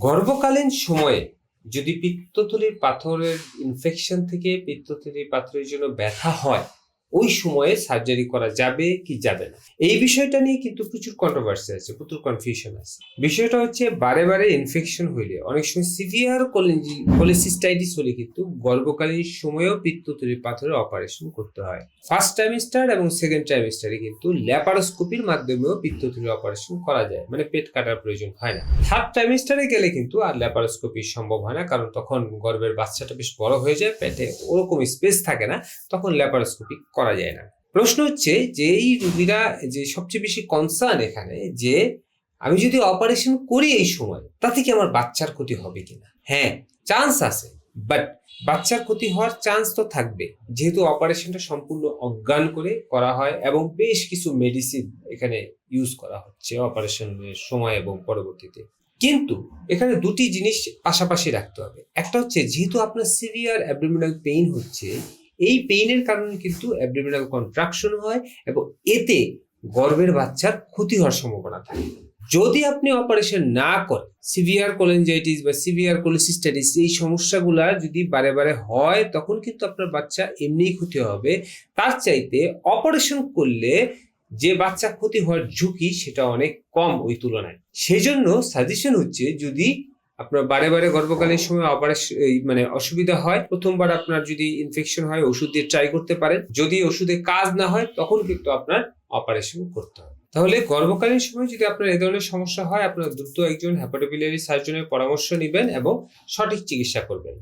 গর্ভকালীন সময়ে যদি পিত্তথলির পাথরের ইনফেকশন থেকে পিত্তথলির পাথরের জন্য ব্যথা হয়, ওই সময়ে সার্জারি করা যাবে কি যাবে না, এই বিষয়টা নিয়ে কিন্তু প্রচুর কন্ট্রোভার্সি আছে, প্রচুর কনফিউশন আছে। বিষয়টা হচ্ছে বারে বারে ইনফেকশন হইলে, অনেক সময় সিভিয়ার কোলেসিস্টাইটিস হলে কিন্তু গর্ভকালীন সময়েও পিত্তথলির পাথরের অপারেশন করতে হয়। ফার্স্ট ট্রাইমেস্টার এবং সেকেন্ড ট্রাইমেস্টারে কিন্তু ল্যাপারোস্কোপির মাধ্যমেও পিত্তথলির অপারেশন করা যায়, মানে পেট কাটার প্রয়োজন হয় না। থার্ড ট্রাইমেস্টারে গেলে কিন্তু আর ল্যাপারোস্কোপি সম্ভব হয় না, কারণ তখন গর্ভের বাচ্চাটা বেশ বড় হয়ে যায়, পেটে ওরকম স্পেস থাকে না, তখন ল্যাপারোস্কোপি করা যায় না। প্রশ্ন হচ্ছে যে এই রোগীরা যে সবচেয়ে বেশি কনসার্ন এখানে, যে আমি যদি অপারেশন করি এই সময়, তাতে কি আমার বাচ্চার ক্ষতি হবে কিনা। হ্যাঁ, চান্স আছে, বাট বাচ্চার ক্ষতি হওয়ার চান্স তো থাকবে, যেহেতু অপারেশনটা সম্পূর্ণ অজ্ঞান করে করা হয় এবং বেশ কিছু মেডিসিন এখানে ইউজ করা হচ্ছে অপারেশনের সময় এবং পরবর্তীতে। কিন্তু এখানে দুটি জিনিস পাশাপাশি রাখতে হবে। একটা হচ্ছে, যেহেতু আপনার সিভিয়ার অ্যাবডোমিনাল পেইন হচ্ছে, এই পেইনের কারণে কিন্তু অ্যাবডোমিনাল কন্ট্রাকশন হয় এবং এতে গর্ভের বাচ্চার ক্ষতি হওয়ার সম্ভাবনা থাকে। যদি আপনি অপারেশন না করেন, সিভিয়ার কোলেনজাইটিস বা সিভিয়ার কোলেসিস্টাইটিস এই সমস্যাগুলা যদি বারে বারে হয়, তখন কিন্তু আপনার বাচ্চা এমনিই ক্ষতি হবে। তার চাইতে অপারেশন করলে যে বাচ্চা ক্ষতি হওয়ার ঝুঁকি সেটা অনেক কম ওই তুলনায়। সেজন্য সাজেশন হচ্ছে, যদি আপনার বারে বারে গর্ভকালীন সময় অপারেশন মানে অসুবিধা হয়, প্রথমবার আপনার যদি ইনফেকশন হয় ওষুধ দিয়ে ট্রাই করতে পারেন। যদি ওষুধে কাজ না হয়, তখন কিন্তু আপনার অপারেশন করতে হবে। তাহলে গর্ভকালীন সময় যদি আপনার এই ধরনের সমস্যা হয়, আপনার দ্রুত একজন হেপাটোবিলিয়ারি সার্জনের পরামর্শ নেবেন এবং সঠিক চিকিৎসা করবেন।